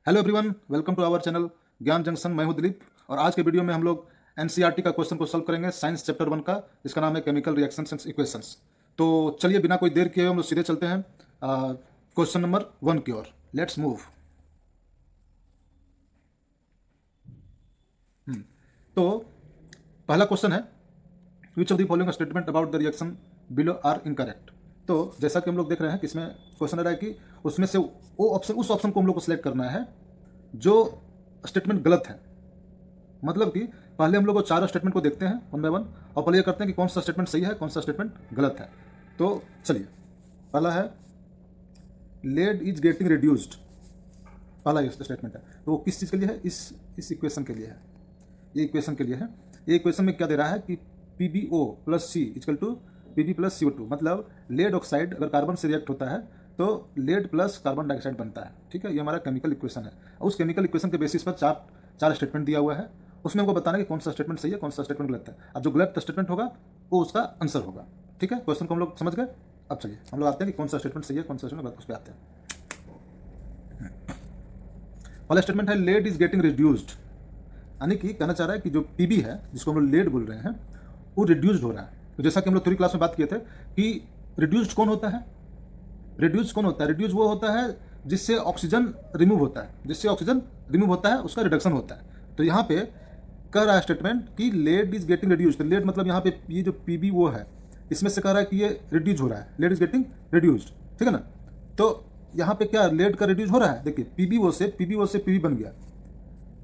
Hello everyone, welcome to our channel Gyan Junction. मैं हूं दिलीप और आज के वीडियो में हम लोग एनसीईआरटी का क्वेश्चन को सॉल्व करेंगे, साइंस चैप्टर 1 का, जिसका नाम है केमिकल रिएक्शंस एंड इक्वेशंस। तो चलिए बिना कोई देर किए हम लोग सीधे चलते हैं क्वेश्चन नंबर 1 की ओर। Let's move. तो पहला क्वेश्चन है, which of the following statement about the reaction below are incorrect. तो जैसा कि हम लोग देख रहे हैं कि इसमें क्वेश्चन आ रहा है कि उसमें से वो ऑप्शन, उस ऑप्शन को हम लोग को सिलेक्ट करना है जो स्टेटमेंट गलत है। मतलब कि पहले हम लोग को चारों स्टेटमेंट को देखते हैं वन बाय वन और पहले ये करते हैं कि कौन सा स्टेटमेंट सही है, कौन सा स्टेटमेंट गलत है। तो चलिए, पहला है लेड इज गेटिंग रिड्यूस्ड। पहला ये स्टेटमेंट है, तो वो किस चीज़ के लिए है? इस इक्वेशन के लिए है। ये इक्वेशन के लिए है। ये इक्वेशन में क्या दे रहा है कि PbO plus C equal to Pb plus CO2। मतलब लेड ऑक्साइड अगर कार्बन से रिएक्ट होता है तो लेड प्लस कार्बन डाइऑक्साइड बनता है। ठीक है, ये हमारा केमिकल इक्वेशन है। उस केमिकल इक्वेशन के बेसिस पर चार स्टेटमेंट दिया हुआ है। उसमें हमको बताना है कि कौन सा स्टेटमेंट सही है, कौन सा स्टेटमेंट गलत है। अब जो गलत स्टेटमेंट होगा वो उसका आंसर होगा। ठीक है, क्वेश्चन को हम लोग समझ गए। अब चलिए हम लोग आते हैं कि कौन सा स्टेटमेंट सही है, कौन सा स्टेटमेंट गलत, उस पर आते हैं। पहला स्टेटमेंट है लेड इज गेटिंग रिड्यूस्ड, यानी कि कहना चाह रहा है कि जो Pb है, जिसको हम लोग लेड बोल रहे हैं, वो रिड्यूस्ड हो रहा है। तो जैसा कि हम लोग थ्योरी क्लास में बात किए थे कि रिड्यूस्ड कौन होता है? रिड्यूस कौन होता है? रिड्यूस वो होता है जिससे ऑक्सीजन रिमूव होता है। जिससे ऑक्सीजन रिमूव होता है उसका रिडक्शन होता है। तो यहाँ पे कह रहा है स्टेटमेंट कि lead is getting reduced. Lead मतलब यहाँ पे ये जो Pb वो है, इसमें से कह रहा है कि ये रिड्यूस हो रहा है। लेड इज गेटिंग रिड्यूस्ड, ठीक है ना। तो यहाँ पे क्या लेड का रिड्यूस हो रहा है? देखिए PbO से Pb बन गया,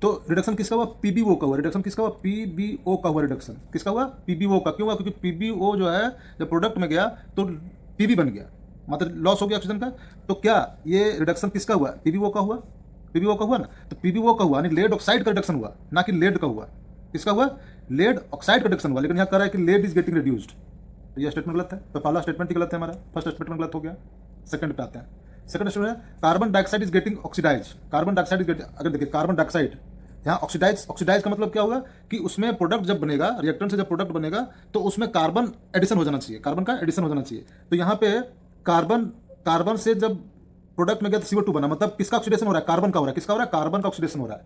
तो रिडक्शन किसका हुआ? PbO का हुआ। रिडक्शन किसका हुआ? PbO का हुआ। रिडक्शन किसका हुआ? PbO का। क्यों हुआ? क्योंकि PbO जो है जब प्रोडक्ट में गया तो Pb बन गया, मतलब लॉस हो गया ऑक्सीजन का। तो क्या ये रिडक्शन किसका हुआ? PbO का हुआ। PbO का हुआ ना, तो PbO का हुआ यानी लेड ऑक्साइड का रिडक्शन हुआ, ना कि लेड का हुआ। किसका हुआ? लेड ऑक्साइड का रिडक्शन हुआ। लेकिन यहाँ कह रहा है कि लेड इज गेटिंग रिड्यूस्ड, तो यह स्टेटमेंट गलत है। तो पहला स्टेटमेंट ही गलत है हमारा, फर्स्ट स्टेटमेंट गलत हो गया। सेकंड पे आते हैं। सेकंड स्टेटमेंट है carbon dioxide is getting oxidise. Carbon dioxide is getting, अगर देखिए कार्बन डाइऑक्साइड यहाँ ऑक्सीडाइज का मतलब क्या होगा कि उसमें प्रोडक्ट जब बनेगा, रिएक्टेंट से जब प्रोडक्ट बनेगा तो उसमें कार्बन एडिशन हो जाना चाहिए, कार्बन का एडिशन हो जाना चाहिए। तो यहाँ पे कार्बन से जब प्रोडक्ट में गया तो CO2 बना, मतलब किसका ऑक्सीडेशन हो रहा है? कार्बन का हो रहा है। किसका हो रहा है? कार्बन का ऑक्सीडेशन हो रहा है।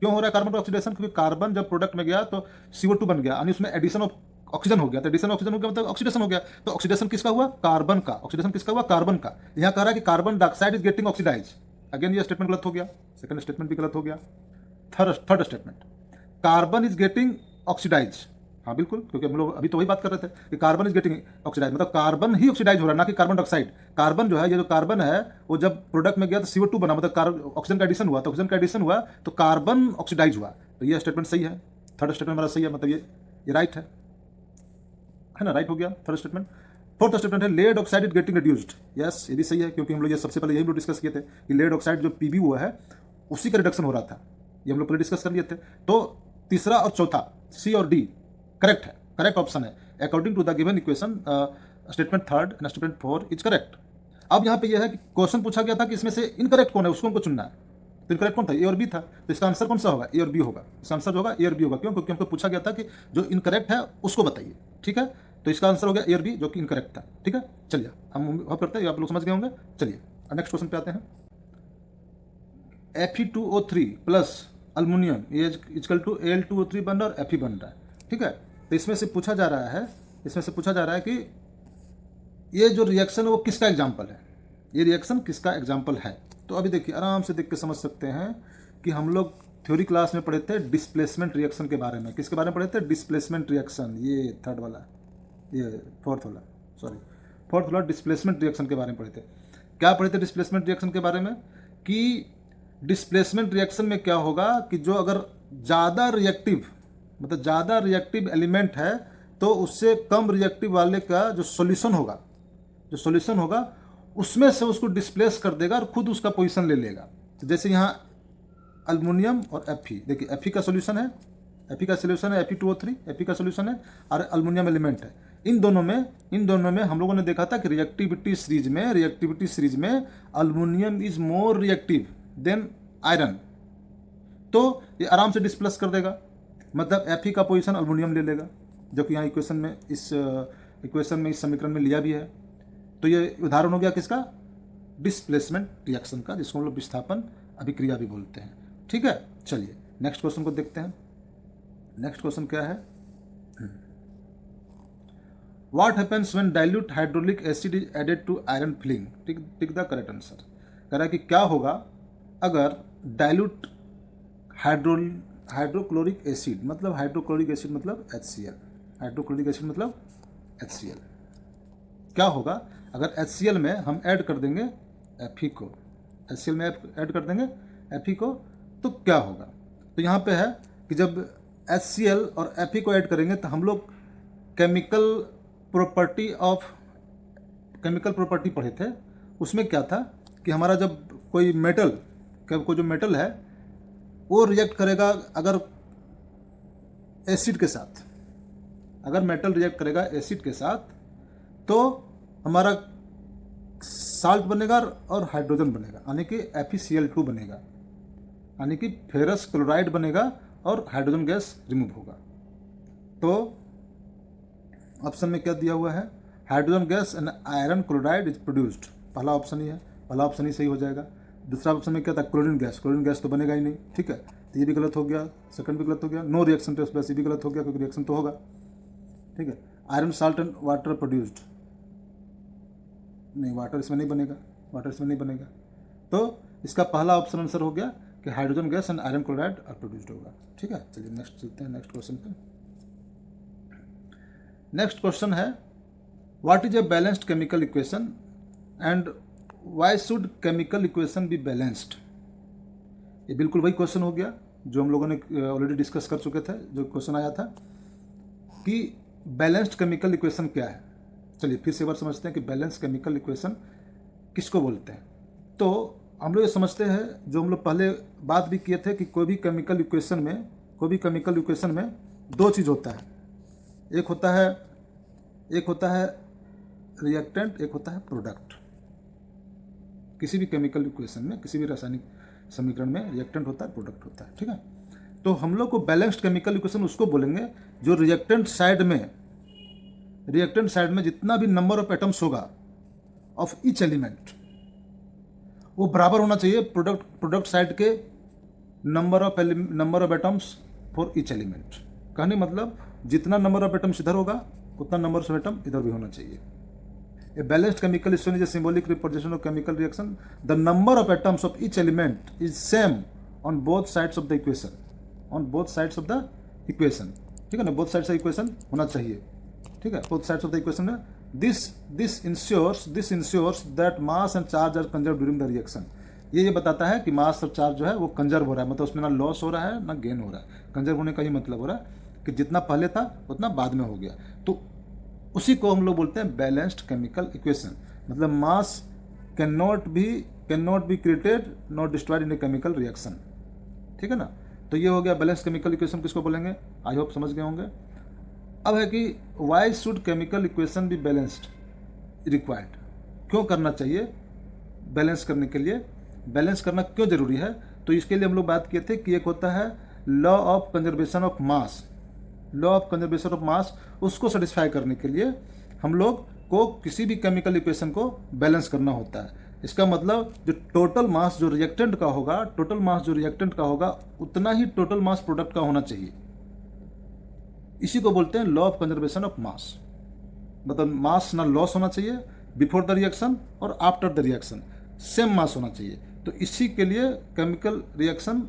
क्यों हो रहा है कार्बन का ऑक्सीडेशन? क्योंकि कार्बन जब प्रोडक्ट में गया तो CO2 बन गया, यानी उसमें एडिशन ऑफ ऑक्सीजन हो गया। तो एडिशन ऑक्सीजन हो गया मतलब ऑक्सीडेशन हो गया। तो ऑक्सीडेशन किसका हुआ? कार्बन का। ऑक्सीडेशन किसका हुआ? कार्बन का। यहाँ कह रहा है कि carbon dioxide is getting oxidise. Again ये स्टेटमेंट गलत हो गया, सेकंड स्टेटमेंट भी गलत हो गया। Third statement carbon is getting oxidise. हाँ बिल्कुल, क्योंकि हम लोग अभी तो वही बात कर रहे थे कि कार्बन इज गेटिंग ऑक्सीडाइज, मतलब कार्बन ही ऑक्सीडाइज हो रहा है, ना कि कार्बन डाइऑक्साइड। कार्बन जो है, ये जो कार्बन है वो जब प्रोडक्ट में गया तो CO2 बना, मतलब ऑक्सीजन का एडिशन हुआ। तो ऑक्सीजन का एडिशन हुआ तो कार्बन ऑक्सीडाइज हुआ। तो ये स्टेटमेंट सही है। थर्ड स्टेटमेंट हमारा सही है, मतलब ये राइट है ना, राइट हो गया थर्ड स्टेटमेंट। फोर्थ स्टेटमेंट है lead oxide is getting reduced. Yes, ये भी सही है, क्योंकि हम लोग ये सबसे पहले यही लोग डिस्कस किए थे कि लेड ऑक्साइड जो Pb हुआ है उसी का रिडक्शन हो रहा था। ये हम लोग पहले डिस्कस कर लिए थे। तो तीसरा और चौथा C और D करेक्ट है, करेक्ट ऑप्शन है according to the given equation. Statement third and statement 4 is correct. अब यहाँ पे यह है कि क्वेश्चन पूछा गया था कि इसमें से इनकरेक्ट कौन है, उसको हमको चुनना है। तो इनकरेक्ट कौन था? A और B था। तो इसका आंसर कौन सा होगा? A और B होगा। इसका आंसर होगा A और B होगा। क्यों? क्योंकि हमको पूछा गया था कि जो इनकरेक्ट है उसको बताइए। ठीक है, तो इसका आंसर हो गया A और B, जो कि इनकरेक्ट था। ठीक है, चलिए हम होप करते हैं आप लोग समझ गए होंगे। चलिए नेक्स्ट क्वेश्चन पे आते हैं। Fe2O3 प्लस अल्मोनियम ये इजकल टू Al2O3 बन रहा है और Fe बन रहा है। ठीक है, तो इसमें से पूछा जा रहा है कि ये जो रिएक्शन है वो किसका एग्जाम्पल है? ये रिएक्शन किसका एग्जाम्पल है? तो अभी देखिए, आराम से देख के समझ सकते हैं कि हम लोग थ्योरी क्लास में पढ़े थे डिस्प्लेसमेंट रिएक्शन के बारे में। किसके बारे में पढ़े थे? Displacement reaction. ये थर्ड वाला, ये फोर्थ वाला डिस्प्लेसमेंट रिएक्शन के बारे में पढ़े थे। क्या पढ़े थे डिस्प्लेसमेंट रिएक्शन के बारे में? कि डिस्प्लेसमेंट रिएक्शन में क्या होगा कि जो अगर ज़्यादा रिएक्टिव, मतलब ज़्यादा रिएक्टिव एलिमेंट है तो उससे कम रिएक्टिव वाले का जो सॉल्यूशन होगा उसमें से उसको डिस्प्लेस कर देगा और खुद उसका पोजीशन ले लेगा। तो जैसे यहाँ अल्मोनियम और Fe, देखिए Fe का सॉल्यूशन है, Fe2O3, Fe का सॉल्यूशन है और अल्मोनियम एलिमेंट है। इन दोनों में हम लोगों ने देखा था कि रिएक्टिविटी सीरीज में aluminium is more reactive than iron. तो ये आराम से डिस्प्लेस कर देगा, मतलब Fe का पोजीशन अल्मोनियम ले लेगा, जो कि यहाँ इक्वेशन में इस समीकरण में लिया भी है। तो ये उदाहरण हो गया किसका? डिस्प्लेसमेंट रिएक्शन का, जिसको हम लोग विस्थापन अभिक्रिया भी बोलते हैं। ठीक है, चलिए नेक्स्ट क्वेश्चन को देखते हैं। नेक्स्ट क्वेश्चन क्या है? What happens when dilute hydraulic acid is added to iron filling? Tick the correct answer. कह रहा है कि क्या होगा अगर डाइल्यूट हाइड्रोक्लोरिक एसिड मतलब HCl, हाइड्रोक्लोरिक एसिड मतलब HCl, क्या होगा अगर HCl में हम ऐड कर देंगे Fe को, HCl में ऐड कर देंगे Fe को, तो क्या होगा? तो यहाँ पे है कि जब HCl और Fe को ऐड करेंगे तो हम लोग केमिकल प्रॉपर्टी पढ़े थे। उसमें क्या था कि हमारा जब कोई जो मेटल है वो रिएक्ट करेगा अगर एसिड के साथ, अगर मेटल रिएक्ट करेगा एसिड के साथ तो हमारा साल्ट बनेगा और हाइड्रोजन बनेगा, यानी कि FeCl2 बनेगा, यानी कि फेरस क्लोराइड बनेगा और हाइड्रोजन गैस रिमूव होगा। तो ऑप्शन में क्या दिया हुआ है? Hydrogen gas and iron chloride is produced. पहला ऑप्शन ही है, पहला ऑप्शन ही सही हो जाएगा। दूसरा ऑप्शन में क्या था? क्लोरीन गैस तो बनेगा ही नहीं। ठीक है, तो ये भी गलत हो गया, सेकंड भी गलत हो गया। नो रिएक्शन टेस्ट प्लस ये भी गलत हो गया क्योंकि रिएक्शन तो होगा। ठीक है, iron salt and water produced, नहीं वाटर इसमें नहीं बनेगा। तो इसका पहला ऑप्शन आंसर हो गया कि hydrogen gas and iron chloride are produced होगा। ठीक है, चलिए नेक्स्ट चलते हैं नेक्स्ट क्वेश्चन पे। नेक्स्ट क्वेश्चन है what is a balanced chemical equation and why should chemical equation be balanced? ये बिल्कुल वही क्वेश्चन हो गया जो हम लोगों ने ऑलरेडी डिस्कस कर चुके थे। जो क्वेश्चन आया था कि बैलेंस्ड केमिकल इक्वेशन क्या है। चलिए फिर से एक बार समझते हैं कि बैलेंस्ड केमिकल इक्वेशन किसको बोलते हैं। तो हम लोग ये समझते हैं, जो हम लोग पहले बात भी किए थे कि कोई भी केमिकल इक्वेशन में दो चीज़ होता है, एक होता है रिएक्टेंट, एक होता है प्रोडक्ट। किसी भी केमिकल इक्वेशन में, किसी भी रासायनिक समीकरण में रिएक्टेंट होता है, प्रोडक्ट होता है। ठीक है, तो हम लोग को बैलेंस्ड केमिकल इक्वेशन उसको बोलेंगे जो रिएक्टेंट साइड में जितना भी नंबर ऑफ एटम्स होगा ऑफ ईच एलिमेंट वो बराबर होना चाहिए प्रोडक्ट साइड के number of atoms for each element. कहने मतलब जितना नंबर ऑफ एटम्स इधर होगा उतना नंबर ऑफ एटम इधर भी होना चाहिए। A balanced chemical equation is a symbolic representation of chemical reaction. The number of atoms of each element is same on both sides of the equation. ठीक है ना, both sides of the equation होना चाहिए। ठीक है, both sides of the equation में this ensures that mass and charge are conserved during the reaction. ये बताता है कि मास और चार्ज जो है वो कंजर्व हो रहा है, मतलब उसमें ना लॉस हो रहा है ना गेन हो रहा है। कंजर्व होने का ही मतलब हो रहा है कि जितना पहले था उतना बाद में हो गया। तो उसी को हम लोग बोलते हैं बैलेंस्ड केमिकल इक्वेशन। मतलब mass can not be created not destroyed in a chemical reaction. ठीक है ना, तो ये हो गया बैलेंस्ड केमिकल इक्वेशन किसको बोलेंगे। आई होप समझ गए होंगे। अब है कि why should chemical equation be balanced required, क्यों करना चाहिए बैलेंस करने के लिए, बैलेंस करना क्यों जरूरी है। तो इसके लिए हम लोग बात किए थे कि एक होता है law of conservation of mass, उसको सेटिस्फाई करने के लिए हम लोग को किसी भी केमिकल इक्वेशन को बैलेंस करना होता है। इसका मतलब जो टोटल मास जो रिएक्टेंट का होगा उतना ही टोटल मास प्रोडक्ट का होना चाहिए। इसी को बोलते हैं law of conservation of mass. मतलब मास ना लॉस होना चाहिए बिफोर द रिएक्शन और after the reaction same mass होना चाहिए। तो इसी के लिए केमिकल रिएक्शन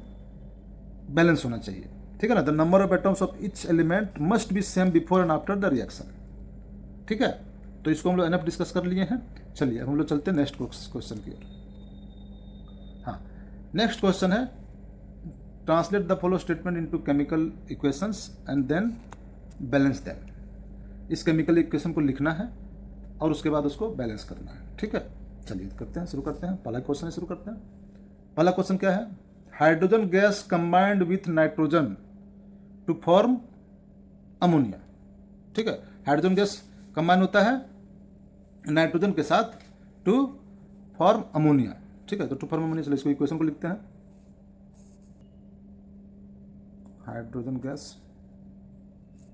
बैलेंस होना चाहिए। ठीक है ना, the number of atoms of each element must be same before and after the reaction. ठीक है, तो इसको हम लोग एनफ डिस्कस कर लिए हैं। चलिए अब हम लोग चलते हैं नेक्स्ट क्वेश्चन की ओर। हाँ, नेक्स्ट क्वेश्चन है translate the follow statement into chemical equations and then balance them. इस केमिकल इक्वेशन को लिखना है और उसके बाद उसको बैलेंस करना है। ठीक है, चलिए शुरू करते हैं। पहला क्वेश्चन शुरू करते हैं। पहला क्वेश्चन क्या है? Hydrogen gas combined with nitrogen to form ammonia. ठीक है, हाइड्रोजन गैस कंबाइन होता है नाइट्रोजन के साथ टू फॉर्म अमोनिया। ठीक है, तो टू फॉर्म अमोनिया, चलिए इसको इक्वेशन को लिखते हैं। Hydrogen gas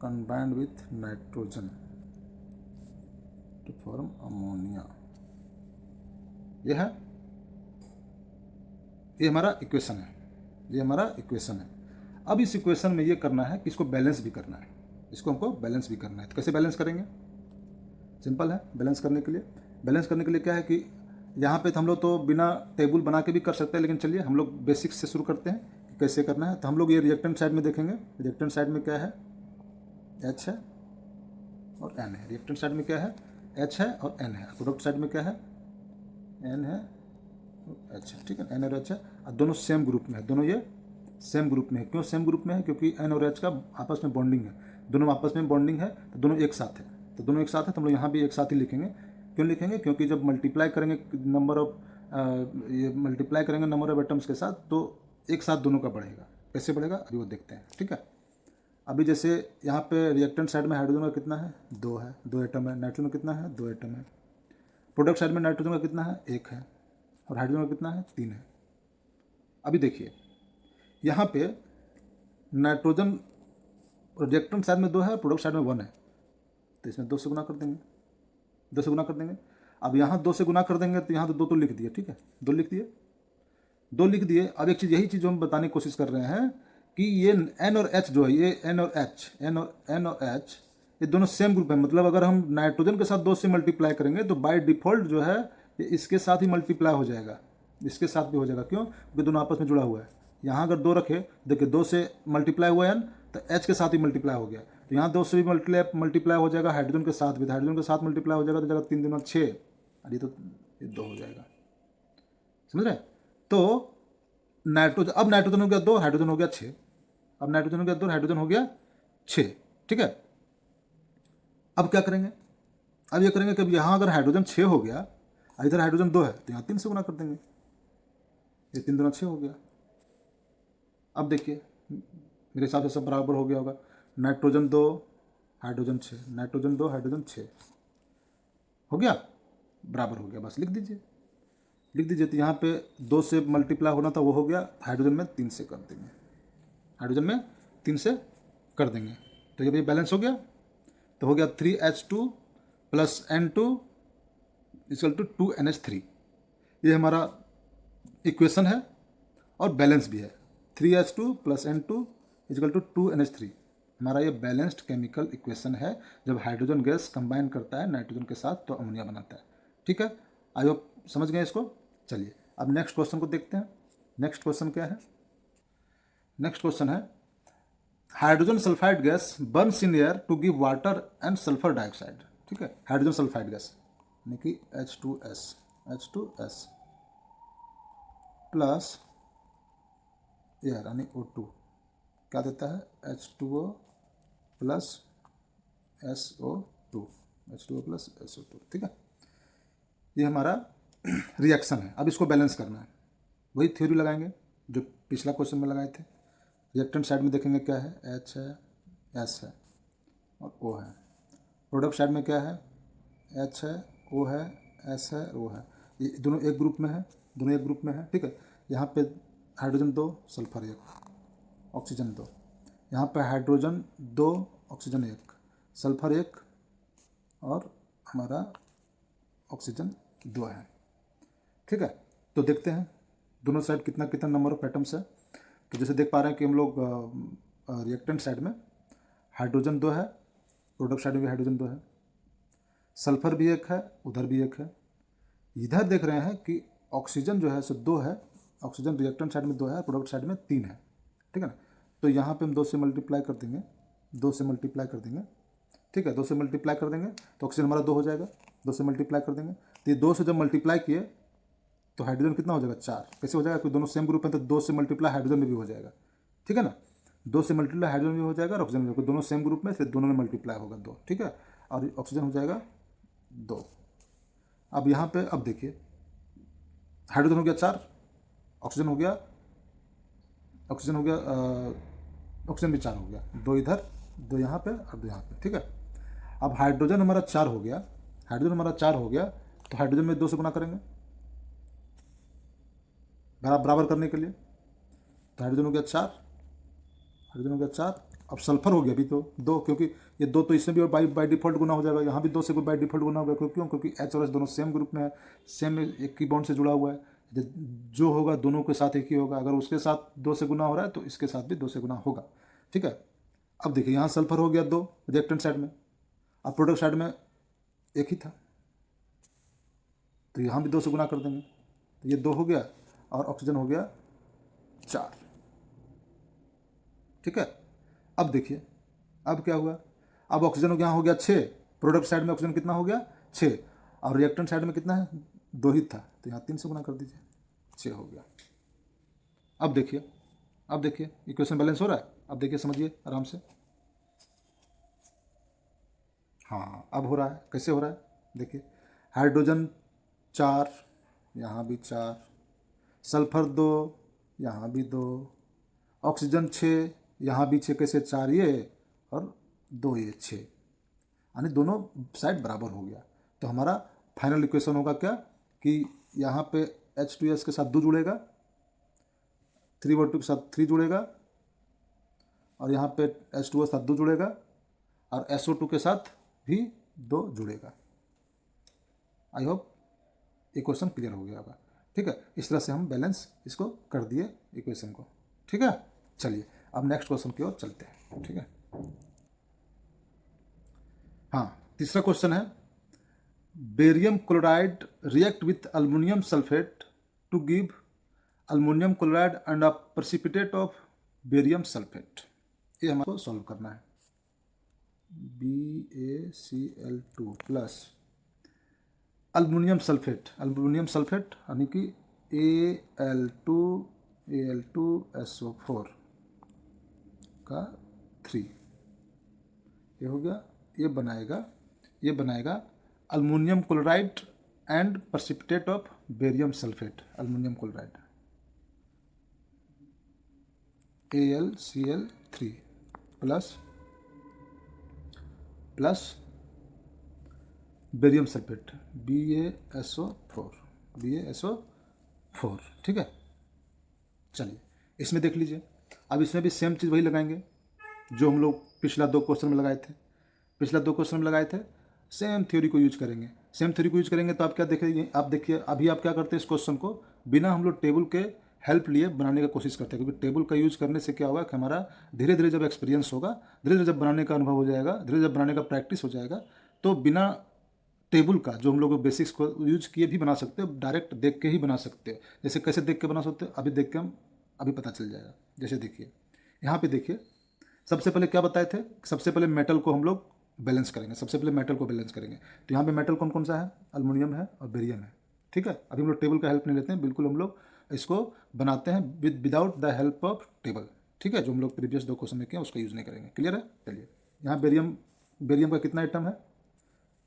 combined with nitrogen to form ammonia, यह है ये हमारा इक्वेशन है, ये हमारा इक्वेशन है। अब इस इक्वेशन में ये करना है कि इसको बैलेंस भी करना है, इसको हमको बैलेंस भी करना है। तो कैसे बैलेंस करेंगे? सिंपल है। बैलेंस करने के लिए क्या है कि यहाँ पे तो हम लोग तो बिना टेबल बना के भी कर सकते हैं, लेकिन चलिए हम लोग बेसिक्स से शुरू करते हैं कि कैसे करना है। तो हम लोग ये रिएक्टेंट साइड में देखेंगे। रिएक्टेंट साइड में क्या है? H है और N है। रिएक्टेंट साइड में क्या है? H है और N है। प्रोडक्ट साइड में क्या है? N है और H है। ठीक है, N और H है और दोनों सेम ग्रुप में है। दोनों ये सेम ग्रुप में है। क्यों सेम ग्रुप में है? क्योंकि N और H का आपस में बॉन्डिंग है। दोनों आपस में बॉन्डिंग है तो दोनों एक साथ है। तो दोनों एक साथ है तो हम लोग यहाँ भी एक साथ ही लिखेंगे। क्यों लिखेंगे? क्योंकि जब मल्टीप्लाई करेंगे नंबर ऑफ एटम्स के साथ तो एक साथ दोनों का बढ़ेगा। कैसे बढ़ेगा अभी वो देखते हैं। ठीक है, अभी जैसे यहाँ पे रिएक्टेंट साइड में हाइड्रोजन का कितना है? 2 है, 2 एटम है। नाइट्रोजन का कितना है? 2 एटम है। प्रोडक्ट साइड में नाइट्रोजन का कितना है? 1 है और हाइड्रोजन का कितना है? 3 है। अभी देखिए यहाँ पे नाइट्रोजन रिएक्टेंट साइड में 2 है, प्रोडक्ट साइड में 1 है, तो इसमें 2 से गुना कर देंगे, 2 से गुना कर देंगे। अब यहाँ 2 से गुना कर देंगे तो यहाँ तो 2 तो लिख दिए। ठीक है, 2 लिख दिए, 2 लिख दिए। अब एक चीज़, यही चीज़ हम बताने की कोशिश कर रहे हैं कि ये N और H जो है, ये N और H ये दोनों सेम ग्रुप है। मतलब अगर हम नाइट्रोजन के साथ 2 से मल्टीप्लाई करेंगे तो बाय डिफ़ॉल्ट जो है ये इसके साथ ही मल्टीप्लाई हो जाएगा, इसके साथ भी हो जाएगा। क्यों? क्योंकि दोनों आपस में जुड़ा हुआ है। यहाँ अगर 2 रखे, देखिए 2 से मल्टीप्लाई हुआ N तो H के साथ ही मल्टीप्लाई हो गया, तो यहाँ 2 से भी मल्टीप्लाई हो जाएगा, हाइड्रोजन के साथ भी, तो हाइड्रोजन के साथ मल्टीप्लाई हो जाएगा तो जाएगा 3 दूना 6, और ये तो 2 हो जाएगा। समझ रहे? तो नाइट्रोजन, अब नाइट्रोजन हो गया 2, हाइड्रोजन हो गया 6। अब नाइट्रोजन हो गया 2, हाइड्रोजन हो गया 6। ठीक है, अब क्या करेंगे? अब ये करेंगे कि अब यहाँ अगर हाइड्रोजन 6 हो गया और इधर हाइड्रोजन 2 है तो यहाँ 3 से गुना कर देंगे, ये 3 दूना 6 हो गया। अब देखिए मेरे हिसाब से सब बराबर हो गया होगा। नाइट्रोजन 2 हाइड्रोजन 6, नाइट्रोजन 2 हाइड्रोजन 6 हो गया, बराबर हो गया। बस लिख दीजिए, लिख दीजिए। तो यहाँ पे 2 से मल्टीप्लाई होना था वो हो गया, हाइड्रोजन में 3 से कर देंगे, हाइड्रोजन में 3 से कर देंगे। तो जब ये बैलेंस हो गया तो हो गया 3H2 plus N2 equal to 2NH3। ये हमारा इक्वेशन है और बैलेंस भी है। 3H2 plus N2 equal to 2NH3 हमारा ये बैलेंस्ड केमिकल इक्वेशन है। जब हाइड्रोजन गैस कंबाइन करता है नाइट्रोजन के साथ तो अमोनिया बनाता है। ठीक है, आई होप समझ गए इसको। चलिए अब नेक्स्ट क्वेश्चन को देखते हैं। नेक्स्ट क्वेश्चन क्या है? नेक्स्ट क्वेश्चन है hydrogen sulphide gas burns in air to give water and sulphur dioxide. ठीक है, हाइड्रोजन सल्फाइड गैस यानी कि H2S प्लस एयर यानी O2 क्या देता है? H2O plus SO2, H2O plus SO2। ठीक है, ये हमारा रिएक्शन है। अब इसको बैलेंस करना है, वही थ्योरी लगाएंगे जो पिछला क्वेश्चन में लगाए थे। रिएक्टेंट साइड में देखेंगे क्या है? H है, S है और O है। प्रोडक्ट साइड में क्या है? H है, O है, S है, O है। ये दोनों एक ग्रुप में है, दोनों एक ग्रुप में है। ठीक है, यहाँ पे हाइड्रोजन 2 सल्फर 1 ऑक्सीजन 2, यहाँ पे हाइड्रोजन 2 ऑक्सीजन 1 सल्फर 1 और हमारा ऑक्सीजन 2 है। ठीक है, तो देखते हैं दोनों साइड कितना कितना नंबर ऑफ एटम्स है। तो जैसे देख पा रहे हैं कि हम लोग रिएक्टेंट साइड में हाइड्रोजन 2 है, प्रोडक्ट साइड में भी हाइड्रोजन 2 है, सल्फर भी 1 है, उधर भी 1 है। इधर देख रहे हैं कि ऑक्सीजन जो है सो 2 है, ऑक्सीजन रिएक्टेंट साइड में 2 है, प्रोडक्ट साइड में 3 है। ठीक है ना, तो यहाँ पे हम 2 से मल्टीप्लाई कर देंगे, 2 से मल्टीप्लाई कर देंगे। ठीक है, 2 से मल्टीप्लाई कर देंगे तो ऑक्सीजन हमारा 2 हो जाएगा। 2 से मल्टीप्लाई कर देंगे तो ये 2 से जब मल्टीप्लाई किए तो हाइड्रोजन कितना हो जाएगा? 4। कैसे हो जाएगा? क्योंकि दोनों सेम ग्रुप हैं तो 2 से मल्टीप्लाई हाइड्रोजन में भी हो जाएगा। ठीक है ना, 2 से मल्टीप्लाई हाइड्रोजन में हो जाएगा और ऑक्सीजन में, दोनों सेम ग्रुप में फिर दोनों में मल्टीप्लाई होगा 2। ठीक है, और ऑक्सीजन हो जाएगा 2। अब यहाँ पे अब देखिए हाइड्रोजन हो गया 4, ऑक्सीजन हो गया, ऑक्सीजन भी 4 हो गया। 2 इधर, 2 यहाँ पे और 2 यहाँ पे। ठीक है, अब हाइड्रोजन हमारा 4 हो गया, हाइड्रोजन हमारा 4 हो गया तो हाइड्रोजन में 2 से गुना करेंगे बराबर करने के लिए। तो हाइड्रोजन हो गया 4, हाइड्रोजन हो गया 4। अब सल्फर हो गया अभी तो 2, क्योंकि ये 2 तो इसमें भी बाई डिफॉल्ट गुना हो जाएगा, यहाँ भी 2 से बाई डिफॉल्ट गुना होगा। क्यों? क्योंकि H और S दोनों सेम ग्रुप में है, सेम एक की बॉन्ड से जुड़ा हुआ है। जो होगा दोनों के साथ एक ही होगा, अगर उसके साथ 2 से गुना हो रहा है तो इसके साथ भी 2 से गुना होगा। ठीक है, अब देखिए यहाँ सल्फर हो गया 2 रिएक्टेंट साइड में, अब प्रोडक्ट साइड में एक ही था तो यहाँ भी 2 से गुना कर देंगे, तो ये 2 हो गया और ऑक्सीजन हो गया 4। ठीक है, अब देखिए अब क्या हुआ, अब ऑक्सीजन यहाँ हो गया 6, प्रोडक्ट साइड में ऑक्सीजन कितना हो गया 6, और रिएक्टेंट साइड में कितना है 2 ही था, तो यहाँ 3 से गुना कर दीजिए, 6 हो गया। अब देखिए इक्वेशन बैलेंस हो रहा है। अब देखिए समझिए आराम से, हाँ अब हो रहा है। कैसे हो रहा है देखिए, हाइड्रोजन 4, यहाँ भी 4, सल्फर 2, यहाँ भी 2, ऑक्सीजन 6, यहाँ भी 6, कैसे 4 ये और 2 ये 6, यानी दोनों साइड बराबर हो गया। तो हमारा फाइनल इक्वेशन होगा क्या कि यहाँ पे H2S के साथ 2 जुड़ेगा, 3/2 के साथ 3 जुड़ेगा, और यहाँ पे H2O के साथ 2 जुड़ेगा, और SO2 के साथ भी 2 जुड़ेगा। आई होप इक्वेशन क्लियर हो गया होगा। ठीक है, इस तरह से हम बैलेंस इसको कर दिए इक्वेशन को। ठीक है, चलिए अब नेक्स्ट क्वेश्चन की ओर चलते हैं। ठीक है, हाँ तीसरा क्वेश्चन है, barium chloride react with aluminium sulphate to give aluminium chloride and a precipitate of barium sulphate. ये हमको सॉल्व करना है। BaCl2 प्लस अल्युमिनियम सल्फेट यानी कि Al2SO4 का 3, ये हो गया। ये बनाएगा aluminium chloride and precipitate of barium sulphate, aluminium chloride AlCl3 plus barium sulphate BaSO4। ठीक है, चलिए इसमें देख लीजिए। अब इसमें भी सेम चीज़ वही लगाएंगे जो हम लोग पिछला 2 क्वेश्चन में लगाए थे। सेम थ्योरी को यूज करेंगे। तो आप क्या देखेंगे, आप देखिए अभी आप क्या करते हैं, इस क्वेश्चन को बिना हम लोग टेबल के हेल्प लिए बनाने का कोशिश करते हैं, क्योंकि टेबल का यूज करने से क्या होगा कि हमारा धीरे धीरे जब एक्सपीरियंस होगा, धीरे धीरे जब बनाने का अनुभव हो जाएगा, धीरे जब बनाने का प्रैक्टिस हो जाएगा, तो बिना टेबल का जो हम लोग बेसिक्स को यूज किए भी बना सकते हो, डायरेक्ट देख के ही बना सकते हो। जैसे कैसे देख के बना सकते हो, अभी देख के हम अभी पता चल जाएगा। जैसे देखिए यहाँ पे देखिए, सबसे पहले क्या बताए थे, सबसे पहले मेटल को हम लोग बैलेंस करेंगे। तो यहाँ पे मेटल कौन कौन सा है, अल्युमिनियम है और बेरियम है। ठीक है, अभी हम लोग टेबल का हेल्प नहीं लेते हैं, बिल्कुल हम लोग इसको बनाते हैं without the help of table. ठीक है, जो हम लोग प्रीवियस 2 क्वेश्चन में किया उसका यूज़ नहीं करेंगे। क्लियर है, चलिए यहाँ बेरियम का कितना आइटम है,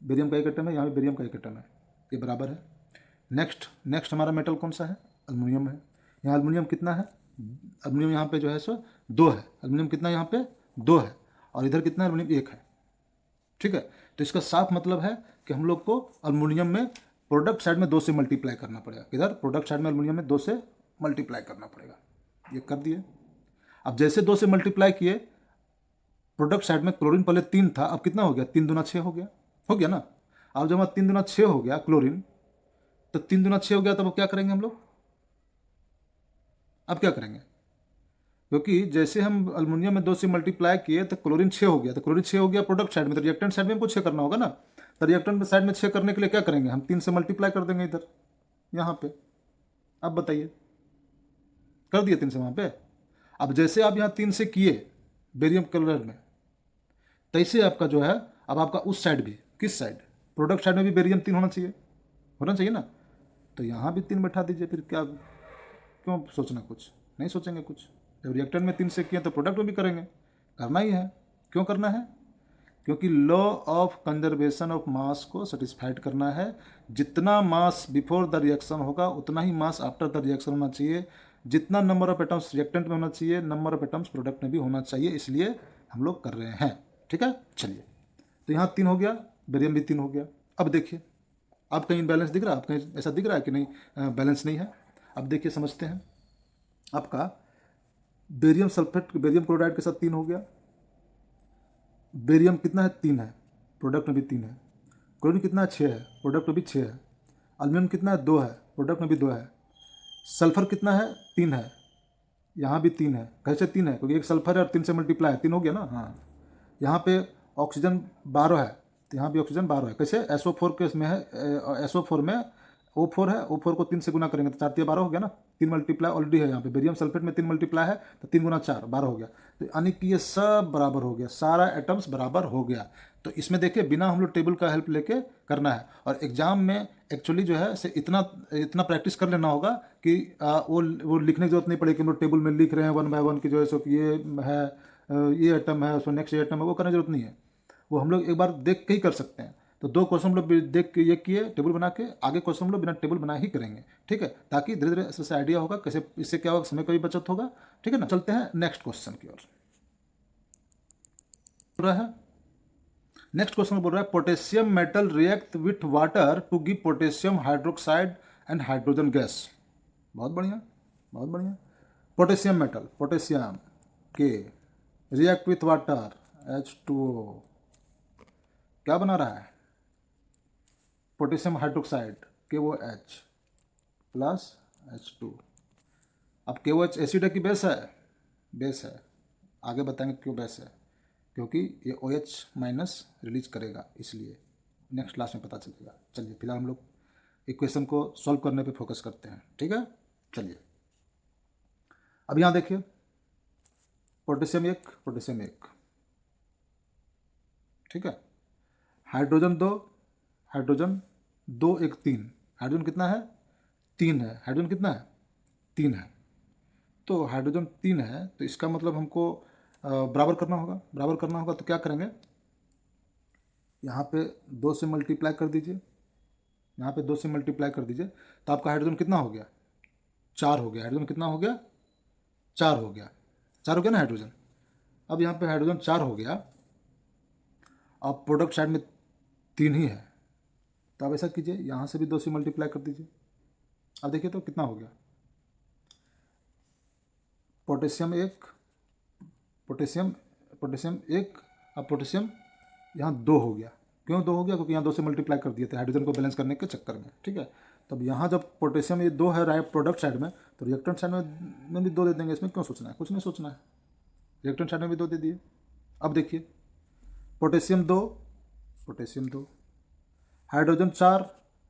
बेरियम का 1 आइटम है, यहाँ पे बेरियम का 1 आइटम है, ये बराबर है। नेक्स्ट हमारा मेटल कौन सा है, अल्युमिनियम है। यहाँ अल्युमिनियम कितना है, अल्युमिनियम यहाँ पे जो है सो 2 है, अल्युमिनियम कितना यहाँ पे 2 है, और इधर कितना है, अल्युमिनियम 1 है। ठीक है, तो इसका साफ मतलब है कि हम लोग को अल्युमिनियम में प्रोडक्ट साइड में 2 से मल्टीप्लाई करना पड़ेगा। इधर प्रोडक्ट साइड में अल्युमिनियम में 2 से मल्टीप्लाई करना पड़ेगा, ये कर दिए। अब जैसे 2 से मल्टीप्लाई किए, प्रोडक्ट साइड में क्लोरीन पहले 3 था, अब कितना हो गया, 3 दूना 6 हो गया ना। अब जब 3 दूना 6 हो गया क्लोरीन, तो 3 दूना 6 हो गया, तब अब क्या करेंगे हम लोग, अब क्या करेंगे, क्योंकि जैसे हम अल्युमिनियम में 2 से मल्टीप्लाई किए तो क्लोरीन 6 हो गया, प्रोडक्ट साइड में, तो रिएक्टेंट साइड में हमको 6 करना होगा ना। तो रिएक्टेंट साइड में 6 करने के लिए क्या करेंगे, हम 3 से मल्टीप्लाई कर देंगे इधर यहाँ पे। अब बताइए, कर दिए 3 से वहाँ पे। अब जैसे आप यहाँ 3 से किए बेरियम क्लोराइड में, तैसे आपका जो है, अब आपका उस साइड भी, किस साइड, प्रोडक्ट साइड में भी बेरियम 3 होना चाहिए ना। तो यहाँ भी 3 बैठा दीजिए, फिर क्या, क्यों सोचना, कुछ नहीं सोचेंगे कुछ। जब रिएक्टेंट में 3 से किए तो प्रोडक्ट में भी करेंगे, करना ही है। क्यों करना है, क्योंकि law of conservation of mass को सेटिस्फाइड करना है। जितना मास बिफोर द रिएक्शन होगा उतना ही मास आफ्टर द रिएक्शन होना चाहिए। जितना नंबर ऑफ एटम्स रिएक्टेंट में होना चाहिए, नंबर ऑफ एटम्स प्रोडक्ट में भी होना चाहिए, इसलिए हम लोग कर रहे हैं। ठीक है, चलिए तो यहाँ 3 हो गया, बेरियम भी 3 हो गया। अब देखिए, अब कहीं बैलेंस दिख रहा है, आप कहीं ऐसा दिख रहा है कि नहीं बैलेंस नहीं है। अब देखिए समझते हैं, आपका बेरियम सल्फेट बेरियम क्लोराइड के साथ 3 हो गया, बेरियम कितना है 3 है, प्रोडक्ट में भी 3 है। क्लोरीन कितना है 6 है, प्रोडक्ट में भी 6 है। अल्युमिनियम कितना है 2 है, प्रोडक्ट में भी 2 है। सल्फर कितना है? 3 है। यहाँ भी 3 है। कैसे 3 है? क्योंकि एक सल्फर है और 3 से मल्टीप्लाई है, 3 हो गया ना। हाँ, यहाँ पे ऑक्सीजन 12 है, तो यहाँ भी ऑक्सीजन 12 है। कैसे? SO4 के इसमें है, SO4 में O4 है, O4 को 3 से गुना करेंगे तो 4 3 12 हो गया ना। 3 मल्टीप्लाई ऑलरेडी है यहाँ पे, बेरियम सल्फेट में 3 मल्टीप्लाई है, तो 3 गुना 4 12 हो गया। तो यानी कि ये सब बराबर हो गया, सारा एटम्स बराबर हो गया। तो इसमें देखिए बिना हम लोग टेबल का हेल्प लेके करना है। और एग्जाम में एक्चुअली जो है से इतना इतना प्रैक्टिस कर लेना होगा कि वो लिखने की जरूरत नहीं पड़ेगी कि हम लोग टेबल में लिख रहे हैं 1 बाय 1 की जो है सो कि ये है, ये आइटम है, उसमें नेक्स्ट ये आइटम है, वो करने की जरूरत नहीं है। वो हम लोग एक बार देख के ही कर सकते हैं। तो 2 क्वेश्चन हम लोग देख के ये किए टेबल बना के, आगे क्वेश्चन हम लोग बिना टेबल बना ही करेंगे, ठीक है, ताकि धीरे धीरे ऐसे आइडिया होगा कैसे, इससे क्या होगा, समय का भी बचत होगा, ठीक है ना। चलते हैं नेक्स्ट क्वेश्चन की ओर। बोल रहा है नेक्स्ट क्वेश्चन बोल रहा है potassium metal react with water to give potassium hydroxide and hydrogen gas. बहुत बढ़िया, बहुत बढ़िया। पोटेशियम मेटल, पोटेशियम के रिएक्ट विथ वाटर H2O, क्या बना रहा है? Potassium hydroxide KOH plus H2। अब KOH एसिड है कि बेस है? बेस है। आगे बताएंगे क्यों बेस है, क्योंकि ये OH माइनस रिलीज करेगा, इसलिए नेक्स्ट क्लास में पता चलेगा। चलिए फिलहाल हम लोग इक्वेशन को सॉल्व करने पे फोकस करते हैं, ठीक है। चलिए अब यहाँ देखिए, पोटेशियम 1 पोटेशियम 1, ठीक है, हाइड्रोजन 2 हाइड्रोजन 2 1 3, हाइड्रोजन कितना है? 3 है। हाइड्रोजन कितना है? 3 है। तो हाइड्रोजन 3 है, तो इसका मतलब हमको बराबर करना होगा। बराबर करना होगा तो क्या करेंगे, यहाँ पे 2 से मल्टीप्लाई कर दीजिए, यहाँ पे 2 से मल्टीप्लाई कर दीजिए, तो आपका हाइड्रोजन कितना हो गया? 4 हो गया। हाइड्रोजन कितना हो गया? 4 हो गया। 4 हो गया ना हाइड्रोजन। अब यहाँ पे हाइड्रोजन 4 हो गया, अब प्रोडक्ट साइड में 3 ही है, तो आप ऐसा कीजिए, यहाँ से भी 2 से मल्टीप्लाई कर दीजिए। अब देखिए तो कितना हो गया, पोटेशियम 1 पोटेशियम पोटेशियम 1, अब पोटेशियम यहाँ 2 हो गया। क्यों 2 हो गया? क्योंकि यहाँ 2 से मल्टीप्लाई कर दिए थे हाइड्रोजन को बैलेंस करने के चक्कर में, ठीक है। तब यहाँ जब पोटेशियम ये 2 है राइट प्रोडक्ट साइड में, तो रिएक्टेंट साइड में भी 2 दे देंगे। इसमें क्यों सोचना है, कुछ नहीं सोचना है, रिएक्टेंट साइड में भी 2 दे दिए। अब देखिए पोटेशियम 2 पोटेशियम 2, हाइड्रोजन 4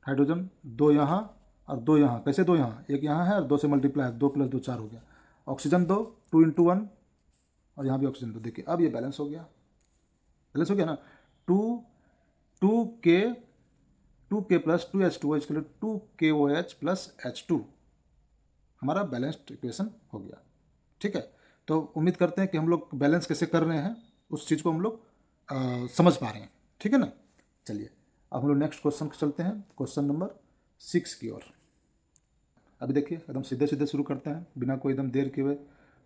हाइड्रोजन 2 यहाँ और 2 यहाँ। कैसे 2 यहाँ? एक यहाँ है और 2 से मल्टीप्लाई, 2 + 2 4 हो गया। ऑक्सीजन 2 2 × 1, और यहाँ भी ऑक्सीजन 2। देखिए अब ये बैलेंस हो गया, बैलेंस हो गया ना। 2K प्लस 2H2O इसके लिए 2KOH प्लस H2 हमारा बैलेंस्ड इक्वेशन हो गया, ठीक है। तो उम्मीद करते हैं कि हम लोग बैलेंस कैसे कर रहे हैं उस चीज़ को हम लोग समझ पा रहे हैं, ठीक है ना। चलिए अब हम लोग नेक्स्ट क्वेश्चन पे चलते हैं, क्वेश्चन नंबर 6 की ओर। अभी देखिए एकदम सीधे सीधे शुरू करते हैं, बिना कोई एकदम देर किए हुए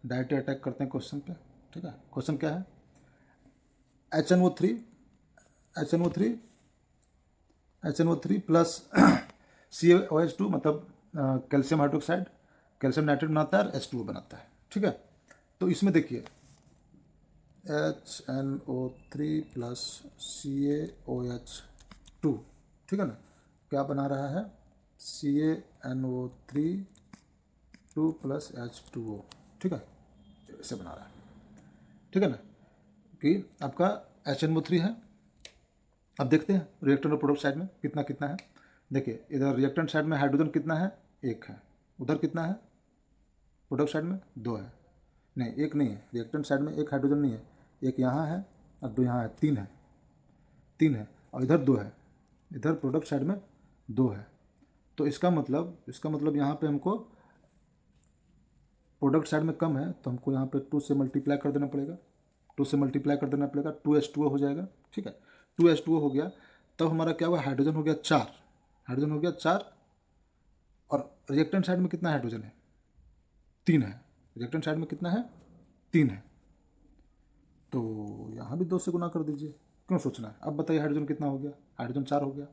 डायरेक्ट अटैक करते हैं क्वेश्चन पे, ठीक है। क्वेश्चन क्या है? HNO3 प्लस CaOH2 मतलब कैल्शियम हाइड्रोक्साइड, कैल्शियम नाइट्रेट बनाता है और H2O बनाता है, ठीक है। तो इसमें देखिए HNO3 प्लस CaOH2, ठीक है ना, क्या बना रहा है? CaNO3 2 प्लस H2O, ठीक है, ऐसे बना रहा है, ठीक है ना, कि आपका HNO3 है। अब देखते हैं रिएक्टेंट और प्रोडक्ट साइड में कितना कितना है। देखिए इधर रिएक्टेंट साइड में हाइड्रोजन कितना है? 1 है। उधर कितना है? प्रोडक्ट साइड में 2 है। नहीं 1 नहीं है, रिएक्टेंट साइड में 1 हाइड्रोजन नहीं है, 1 यहाँ है और 2 यहाँ है, 3 है, 3 है, और इधर 2 है, इधर प्रोडक्ट साइड में 2 है। तो इसका मतलब यहाँ पे हमको प्रोडक्ट साइड में कम है, तो हमको यहाँ पे 2 से मल्टीप्लाई कर देना पड़ेगा, 2 से मल्टीप्लाई कर देना पड़ेगा, 2H2O हो जाएगा, ठीक है। 2H2O हो गया, तब हमारा क्या हुआ? हाइड्रोजन हो गया 4, हाइड्रोजन हो गया 4, और रिएक्टेंट साइड में कितना हाइड्रोजन है? 3 है। रिएक्टेंट साइड में कितना है? 3 है। तो यहाँ भी 2 से गुना कर दीजिए, क्यों सोचना है। अब बताइए हाइड्रोजन कितना हो गया? हाइड्रोजन 4 हो गया,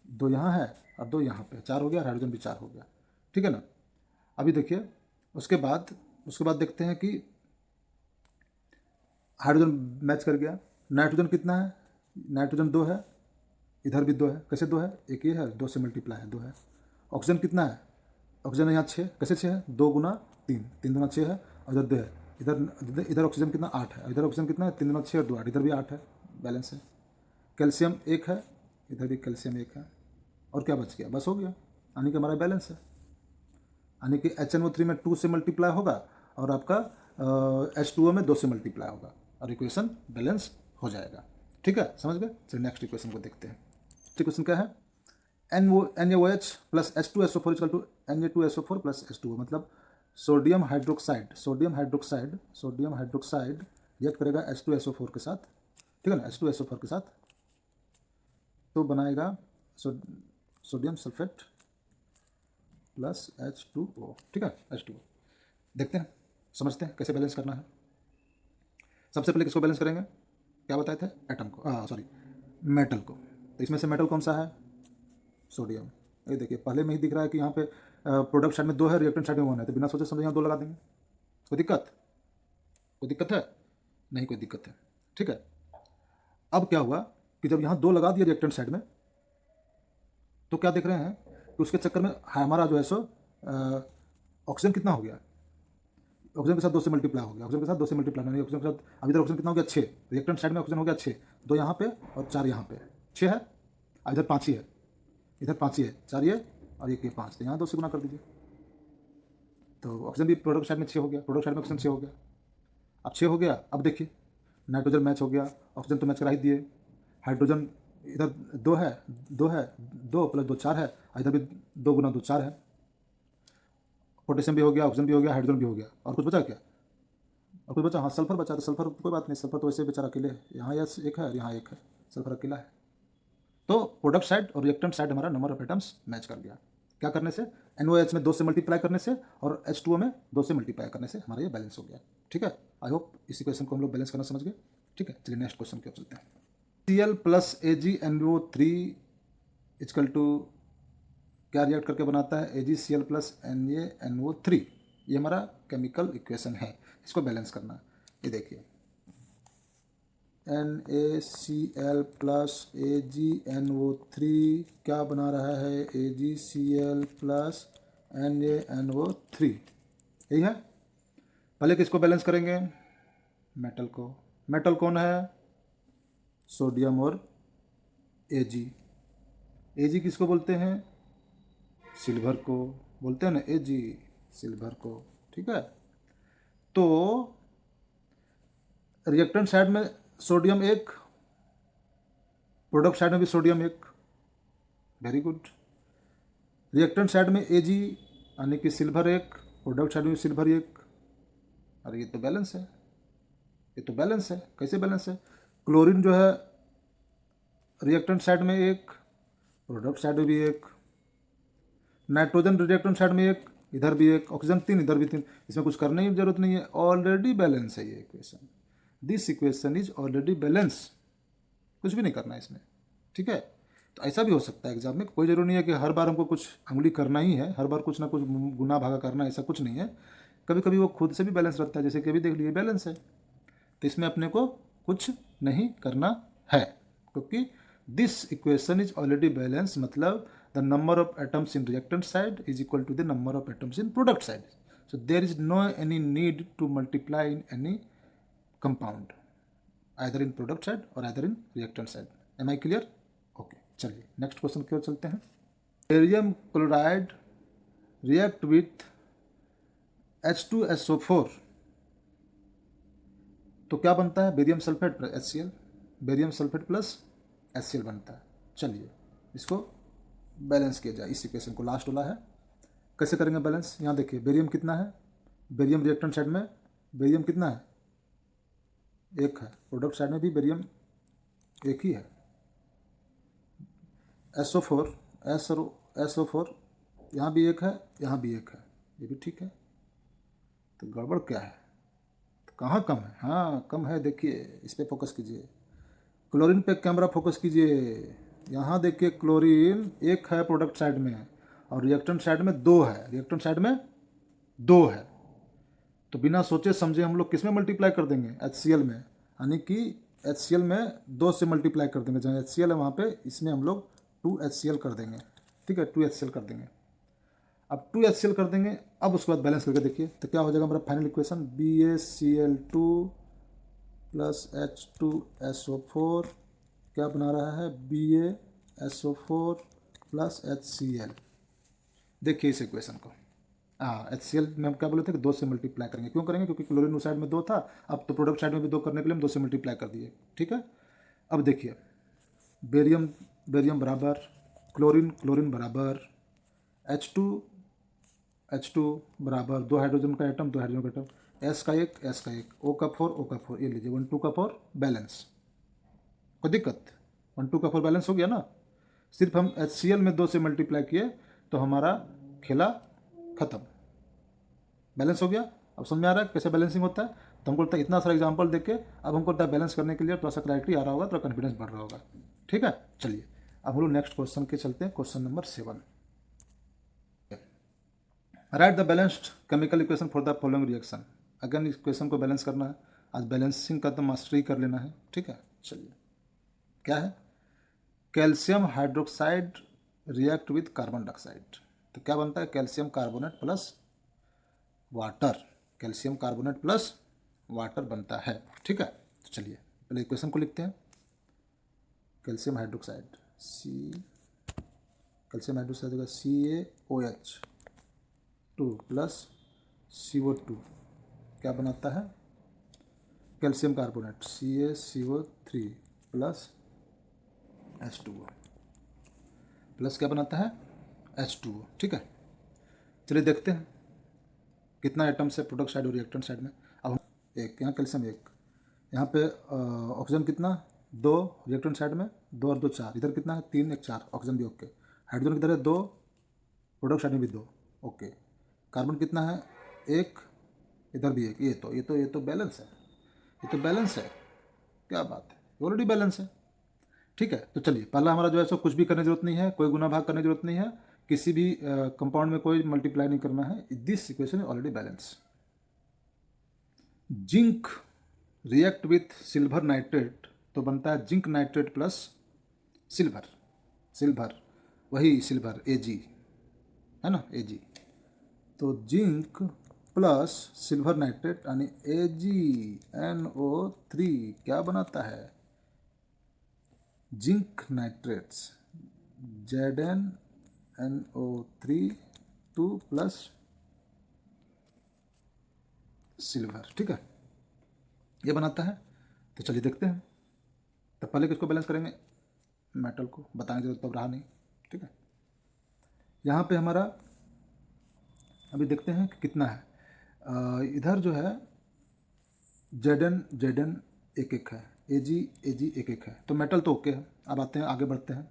2 यहाँ है और 2 यहाँ पे, 4 हो गया, हाइड्रोजन भी 4 हो गया, ठीक है ना। अभी देखिए उसके बाद देखते हैं कि हाइड्रोजन मैच कर गया। नाइट्रोजन कितना है? नाइट्रोजन 2 है, इधर भी 2 है। कैसे 2 है? एक ये है, 2 से मल्टीप्लाई है, 2 है। ऑक्सीजन कितना है? ऑक्सीजन यहाँ 6, कैसे 6 है, 2 गुना 3, 3 गुना 6 है, और इधर 2 है, इधर ऑक्सीजन कितना 8 है, इधर ऑक्सीजन कितना है 3 गुना 6 और 2 8, इधर भी 8 है, बैलेंस है। कैल्शियम 1 है, इधर भी कैल्शियम 1 है, और क्या बच गया, बस हो गया, यानी कि हमारा बैलेंस है। यानी कि HNO3 में 2 से मल्टीप्लाई होगा और आपका H2O में 2 से मल्टीप्लाई होगा और इक्वेशन बैलेंस हो जाएगा। ठीक है, समझ गए। चलिए नेक्स्ट इक्वेशन को देखते हैं। इक्वेशन क्या है, NaOH plus H2SO4 equal to Na2SO4 plus H2O, मतलब सोडियम हाइड्रोक्साइड रिएक्ट करेगा H2SO4 के साथ, ठीक है ना, H2SO4 के साथ, तो बनाएगा सोडियम सल्फेट प्लस H2O, ठीक है, H2O। देखते हैं, समझते हैं कैसे बैलेंस करना है। सबसे पहले किसको बैलेंस करेंगे, क्या बताए थे, एटम को, सॉरी मेटल को। तो इसमें से मेटल कौन सा है, सोडियम। ये देखिए पहले में ही दिख रहा है कि यहाँ पे प्रोडक्ट साइड में 2 है, रिएक्टेंट साइड में 1 है, तो बिना सोचे समझे यहाँ 2 लगा देंगे। कोई दिक्कत है, नहीं कोई दिक्कत है, ठीक है। अब क्या हुआ कि जब यहाँ 2 लगा दिया रिएक्टेंट साइड में, तो क्या देख रहे हैं कि उसके चक्कर में हमारा जो है सो ऑक्सीजन कितना हो गया, ऑक्सीजन के साथ 2 से मल्टीप्लाई हो गया, ऑक्सीजन के साथ 2 से मल्टीप्लाई नहीं, ऑक्सीजन के साथ अब इधर ऑक्सीजन कितना हो गया 6, रिएक्टेंट साइड में ऑक्सीजन हो गया 6, 2 यहाँ पे और 4 यहाँ पे, 6 है, इधर 5 ही है, इधर 5 ही है, 4 ये और एक ये 5, तो यहाँ 2 से गुना कर दीजिए, तो ऑक्सीजन भी प्रोडक्ट साइड में 6 हो गया, प्रोडक्ट साइड में ऑक्सीजन 6 हो गया। अब 6 हो गया, अब देखिए नाइट्रोजन मैच हो गया, ऑक्सीजन तो मैच करा ही दिए, हाइड्रोजन इधर 2 है, 2 प्लस 2 4 है, इधर भी 2 गुना 2 4 है, पोटेशियम भी हो गया, ऑक्सीजन भी हो गया, हाइड्रोजन भी हो गया, और कुछ बचा क्या, और कुछ बचा, हाँ सल्फर बचा, तो सल्फर कोई बात नहीं, सल्फर तो वैसे बेचारा अकेले है, यहाँ एक है और यहाँ एक है, सल्फर अकेला है। तो प्रोडक्ट साइड और रिएक्टेंट साइड हमारा नंबर ऑफ एटम्स मैच कर गया, क्या करने से, NOH में 2 से मल्टीप्लाई करने से और H2O में 2 से मल्टीप्लाई करने से हमारा ये बैलेंस हो गया। ठीक है, आई होप इस इक्वेशन को हम लोग बैलेंस करना समझ गए। ठीक है, चलिए नेक्स्ट क्वेश्चन की ओर चलते हैं। Cl plus AgNO3 equal to क्या रिएक्ट करके बनाता है, AgCl प्लस NaNO3, ये हमारा केमिकल इक्वेशन है, इसको बैलेंस करना। ये देखिए NaCl प्लस AgNO3 क्या बना रहा है, AgCl प्लस NaNO3, यही है। पहले किसको बैलेंस करेंगे, मेटल को। मेटल कौन है, सोडियम और Ag। Ag किसको बोलते हैं, सिल्वर को बोलते हैं ना, Ag सिल्वर को। ठीक है, तो रिएक्टेंट साइड में सोडियम 1, प्रोडक्ट साइड में भी sodium 1, very good. Reactant side में Ag यानी कि सिल्वर 1, प्रोडक्ट साइड में सिल्वर 1, अरे ये तो बैलेंस है, ये तो बैलेंस है। कैसे बैलेंस है, क्लोरीन जो है रिएक्टेंट साइड में 1, प्रोडक्ट साइड में भी 1, नाइट्रोजन रिएक्टेंट साइड में 1, इधर भी 1, ऑक्सीजन 3, इधर भी 3, इसमें कुछ करने की जरूरत नहीं है, ऑलरेडी बैलेंस है ये equation. This equation is already balance, कुछ भी नहीं करना है इसमें। ठीक है, तो ऐसा भी हो सकता है एग्जाम में, कोई जरूरी नहीं है कि हर बार हमको कुछ अंगुली करना ही है, हर बार कुछ ना कुछ गुना भागा करना है, ऐसा कुछ नहीं है। कभी कभी वो खुद से भी बैलेंस रखता है, जैसे कि अभी देख लीजिए बैलेंस है, तो इसमें अपने को कुछ नहीं करना है, क्योंकि this equation is already balance, मतलब the number of atoms in reactant side is equal to the number of atoms in product side, so there is no any need to multiply in any compound, either in product side और either in reactant side. Am I clear, okay. चलिए next question की ओर चलते हैं। Barium chloride react with H2SO4, तो क्या बनता है, barium sulphate plus HCl, barium sulphate plus HCl बनता है। चलिए इसको बैलेंस किया जाए, इस इक्वेशन को लास्ट वाला है, कैसे करेंगे बैलेंस। यहाँ देखिए बेरियम कितना है, बेरियम रिएक्टेंट साइड में बेरियम कितना है, 1 है, प्रोडक्ट साइड में भी बेरियम 1 ही है, SO4 यहाँ भी 1 है, यहाँ भी 1 है, ये भी ठीक है। तो गड़बड़ क्या है, तो कहाँ कम है, हाँ कम है, देखिए इस पर फोकस कीजिए, क्लोरीन पे कैमरा फोकस कीजिए। यहाँ देखिए क्लोरीन 1 है प्रोडक्ट साइड में और रिएक्टेंट साइड में 2 है, रिएक्टेंट साइड में 2 है, तो बिना सोचे समझे हम लोग किस में मल्टीप्लाई कर देंगे, HCl में, यानी कि HCl में 2 से मल्टीप्लाई कर देंगे, जहाँ HCl है वहाँ पे इसमें हम लोग 2HCl कर देंगे। ठीक है, 2HCl कर देंगे। अब 2HCl कर देंगे। अब उसके बाद बैलेंस करके देखिए तो क्या हो जाएगा हमारा final equation, BaCl2 plus H2SO4 क्या बना रहा है, BaSO4 प्लस HCl। देखिए इस इक्वेशन को, हाँ HCl में हम क्या बोले थे कि 2 से मल्टीप्लाई करेंगे। क्यों करेंगे, क्योंकि क्लोरीन उस साइड में 2 था, अब तो प्रोडक्ट साइड में भी 2 करने के लिए हम 2 से मल्टीप्लाई कर दिए। ठीक है, अब देखिए बेरियम बेरियम बराबर क्लोरीन क्लोरीन बराबर H2 बराबर 2 हाइड्रोजन का एटम 2 हाइड्रोजन का एटम, S का 1 S का 1, O का 4 O का 4, ये लीजिए 1 2 का 4 बैलेंस। कोई दिक्कत, 1 2 का 4 बैलेंस हो गया ना। सिर्फ हम HCl में 2 से मल्टीप्लाई किए तो हमारा खेला खत्म, बैलेंस हो गया। अब समझ में आ रहा है कैसे बैलेंसिंग होता है। तो हमको लगता है इतना सारा एग्जांपल देख के अब हमको लगता है बैलेंस करने के लिए थोड़ा सा क्लैरिटी आ रहा होगा, थोड़ा कॉन्फिडेंस बढ़ रहा होगा। ठीक है, चलिए अब हम लोग नेक्स्ट क्वेश्चन के चलते हैं, question number 7। Right the balanced chemical equation for the following reaction. Again इस क्वेश्चन को बैलेंस करना है, आज बैलेंसिंग का तो मास्टरी कर लेना है। ठीक है, चलिए क्या है, calcium hydroxide react with carbon dioxide. तो क्या बनता है, calcium carbonate plus water, calcium carbonate plus water बनता है। ठीक है, तो चलिए पहले इक्वेशन को लिखते हैं। कैल्शियम हाइड्रोक्साइड कैल्शियम हाइड्रोक्साइड होगा CaOH2 प्लस CO2 क्या बनाता है, calcium carbonate CaCO3 plus H2O plus क्या बनाता है H2O। ठीक है, चलिए देखते हैं कितना एटम्स है प्रोडक्ट साइड और रिएक्टेंट साइड में। अब हम एक, यहाँ कैल्शियम 1, यहाँ पे ऑक्सीजन कितना 2, रिएक्टेंट साइड में 2 और 2 4, इधर कितना है 3 1 4, ऑक्सीजन भी ओके। हाइड्रोजन किधर है 2, प्रोडक्ट साइड में भी 2 ओके। कार्बन कितना है 1, इधर भी 1, ये तो बैलेंस है, ये तो बैलेंस है, क्या बात है, ऑलरेडी बैलेंस है। ठीक है, तो चलिए पहला हमारा जो है सो कुछ भी करने की जरूरत नहीं है, कोई गुना भाग करने की जरूरत नहीं है, किसी भी कंपाउंड में कोई मल्टीप्लाई नहीं करना है। This equation is already balance. Zinc react with silver nitrate तो बनता है zinc nitrate plus silver, silver वही सिल्वर Ag है ना, Ag। तो जिंक प्लस सिल्वर नाइट्रेट यानी AgNO3 क्या बनाता है, zinc nitrates ZnNO3 2 plus silver. ठीक है, ये बनाता है। तो चलिए देखते हैं, तो पहले किसको बैलेंस करेंगे, मेटल को, बताने की जरूरत तो रहा नहीं। ठीक है, यहाँ पे हमारा अभी देखते हैं कि कितना है। इधर जो है Zn एक एक है, Ag एक एक है, तो मेटल तो ओके है। अब आते हैं आगे बढ़ते हैं।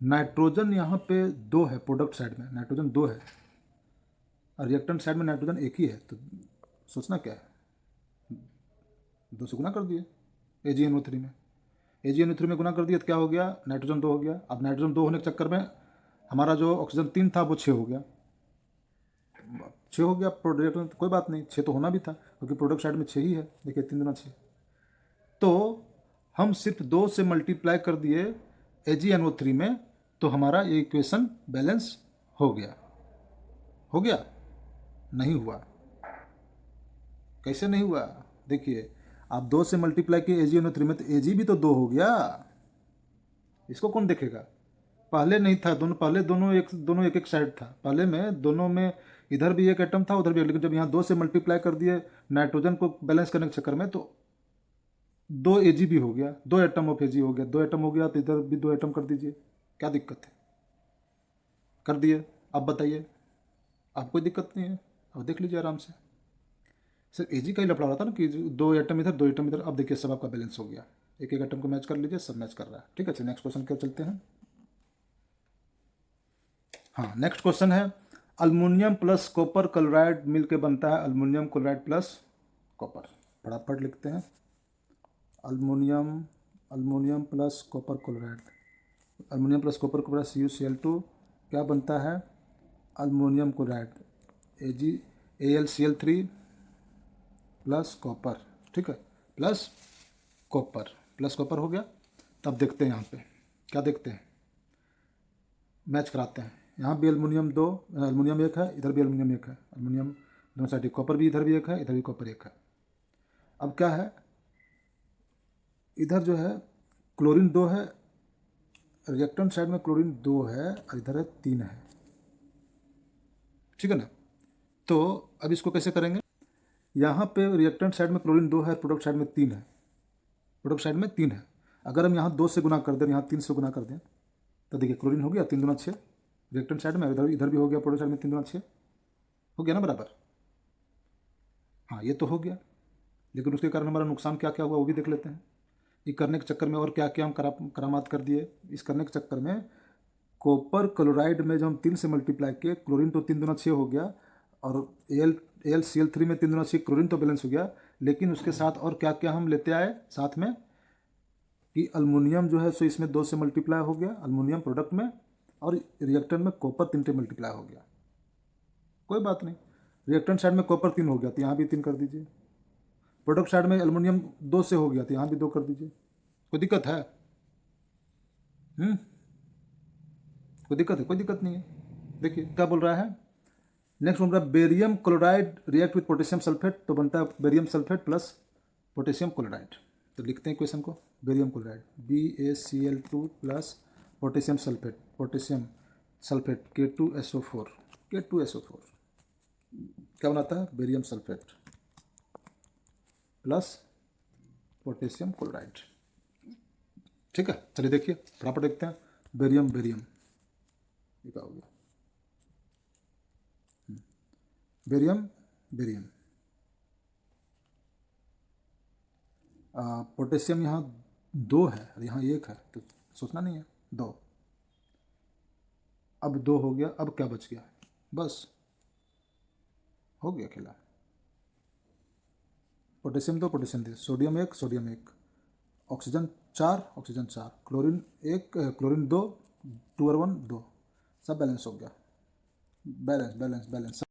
नाइट्रोजन यहाँ पे 2 है, प्रोडक्ट साइड में नाइट्रोजन 2 है और रिएक्टेंट साइड में नाइट्रोजन 1 ही है, तो सोचना क्या है, 2 से गुना कर दिए AgNO3 में, AgNO3 में गुना कर दिया तो क्या हो गया, नाइट्रोजन 2 हो गया। अब नाइट्रोजन 2 होने के चक्कर में हमारा जो ऑक्सीजन 3 था वो 6 हो गया, 6 हो गया प्रोडक्ट में, तो कोई बात नहीं, 6 तो होना भी था क्योंकि प्रोडक्ट साइड में 6 ही है। देखिए 3 दूना 6, तो हम सिर्फ 2 से मल्टीप्लाई कर दिए AgNO3 में, तो हमारा ये इक्वेशन बैलेंस हो गया। हो गया, नहीं हुआ, कैसे नहीं हुआ, देखिए आप 2 से मल्टीप्लाई किए AgNO3 में तो Ag भी तो 2 हो गया, इसको कौन देखेगा, पहले नहीं था, पहले दोनों एक एक साइड था, पहले में दोनों में इधर भी एक एटम था उधर भी, लेकिन जब यहाँ 2 से मल्टीप्लाई कर दिए नाइट्रोजन को बैलेंस करने के चक्कर में तो 2 Ag भी हो गया, 2 एटम ऑफ Ag हो गया, 2 एटम हो गया तो इधर भी 2 एटम कर दीजिए, क्या दिक्कत है, कर दिए। अब बताइए, अब कोई दिक्कत नहीं है, अब देख लीजिए आराम से। सर Ag का ही लफड़ा रहा था ना कि 2 एटम इधर 2 एटम इधर, अब देखिए सब आपका बैलेंस हो गया, एक एक एटम को मैच कर लीजिए, सब मैच कर रहा है। ठीक है, चलिए नेक्स्ट क्वेश्चन क्या चलते हैं। हाँ, नेक्स्ट क्वेश्चन है अल्मोनियम प्लस कॉपर क्लोराइड मिल के बनता है अल्मोनियम क्लोराइड प्लस कॉपर। फटाफट लिखते हैं, aluminium plus copper chloride, aluminium plus copper chloride CuCl2 क्या बनता है, aluminium chloride AlCl3 plus copper. ठीक है, प्लस कॉपर हो गया। तब देखते हैं यहाँ पे क्या देखते हैं, मैच कराते हैं, यहाँ भी एल्युमिनियम 2, एल्युमिनियम 1 है, इधर भी एल्युमिनियम 1 है, एल्युमिनियम दोनों साइड, कॉपर भी इधर भी 1 है, इधर भी कॉपर 1 है। अब क्या है, इधर जो है क्लोरीन 2 है, रिएक्टेंट साइड में क्लोरीन 2 है और इधर है 3 है, ठीक है ना। तो अब इसको कैसे करेंगे, यहाँ पे रिएक्टेंट साइड में क्लोरीन 2 है, प्रोडक्ट साइड में 3 है, प्रोडक्ट साइड में 3 है। अगर हम यहाँ 2 से गुना कर दें, यहाँ 3 से गुना कर दें, तो देखिए क्लोरीन हो गया 3 दूना 6 रिएक्टेंट साइड में, इधर भी हो गया प्रोडक्ट साइड में 3 दूना 6 हो गया ना बराबर। हाँ ये तो हो गया, लेकिन उसके कारण हमारा नुकसान क्या क्या हुआ वो भी देख लेते हैं। ये करने के चक्कर में और क्या क्या हम करामात कर दिए। इस करने के चक्कर में कॉपर क्लोराइड में जो हम 3 से मल्टीप्लाई किए, क्लोरीन तो 3 दूना 6 हो गया, और AlCl3 में 3 दूना 6 क्लोरीन तो बैलेंस हो गया, लेकिन उसके साथ और क्या क्या हम लेते आए साथ में कि अल्युमिनियम जो है सो इसमें 2 से मल्टीप्लाई हो गया अल्युमिनियम प्रोडक्ट में, और रिएक्टेंट में कॉपर 3 से मल्टीप्लाई हो गया। कोई बात नहीं, रिएक्टेंट साइड में कॉपर 3 हो गया तो यहाँ भी 3 कर दीजिए, प्रोडक्ट साइड में एल्युमिनियम 2 से हो गया तो यहाँ भी 2 कर दीजिए। कोई दिक्कत है? कोई दिक्कत है? कोई दिक्कत नहीं है। देखिए क्या बोल रहा है नेक्स्ट, बोल रहा है barium chloride react with potassium sulphate, तो बनता है barium sulphate plus potassium chloride. तो लिखते हैं क्वेश्चन को, barium chloride BaCl2 plus potassium sulphate, potassium sulphate K2SO4, K2SO4 क्या बनाता है, barium sulphate plus potassium chloride. ठीक है, चलिए देखिए फटाफट देखते हैं, बेरियम बेरियम ये क्या हो गया, बेरियम बेरियम, पोटेशियम यहाँ 2 है और यहाँ 1 है, तो सोचना नहीं है 2, अब 2 हो गया, अब क्या बच गया, बस हो गया खेला। Potassium 2 potassium 2, sodium 1 sodium 1, oxygen 4 oxygen 4, chlorine 1 chlorine 2, 2 और 1 2, सब बैलेंस हो गया, बैलेंस बैलेंस बैलेंस।